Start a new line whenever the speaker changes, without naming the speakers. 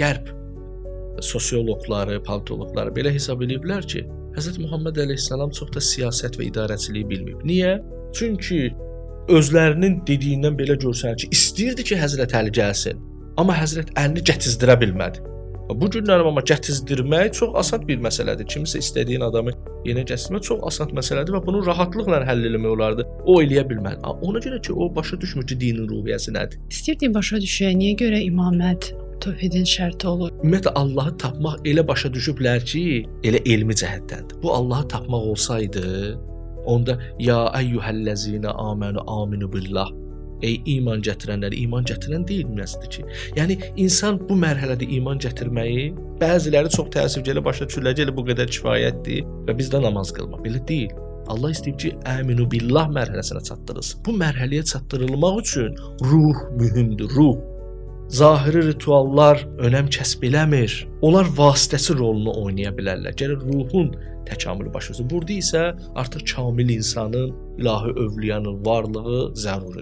Qərb sosioloqları, politoloqları belə hesab ediblər ki, Həzrət Muhammed əleyhissalam çox da siyasət və idarəçiliyi bilməyib. Niyə? Çünki özlərinin dediyindən belə görsənir ki, istəyirdi ki, Həzrət Əli gəlsin, amma Həzrət Əlini gətizdirə bilmədi. Bu günlərim amma gətizdirmək çox asan bir məsələdir. Kimsə istədiyin adamı yenə gətirmək çox asan məsələdir və bunu rahatlıqla həll etmək olardı. O eləyə bilmədi. Ona görə ki, o başa düşmür ki, dinin ruhiyyəsi nədir.
İstəyirdim başa düşək, niyə görə imamət tövhidin şərti olur?
Ümumiyyətlə Allahı tapmaq elə başa düşüblər ki, elə elmi cəhətdəndir. Bu Allahı tapmaq olsaydı, onda ya əyyuhəllezina amanu aminu billah. Ey iman gətirənlər, iman gətirən deyilməzdir ki. Yəni insan bu mərhələdə iman gətirməyi bəziləri çox təəssüflə başa düşürlər ki, bu qədər kifayətdir və biz də namaz qılmaq. Belə deyil. Allah istəyir ki, əminu billah mərhələsinə çatdırılsın. Bu mərhələyə çatdırılmaq üçün ruh mühümdür, ruh. Zahiri rituallar önəm kəsb eləmir. Onlar vasitəçi rolunu oynaya bilərlər. Gərək ruhun təkamülü baş versin. Burada isə artıq kamil insanın, ilahi övliyanın varlığı zəruridir.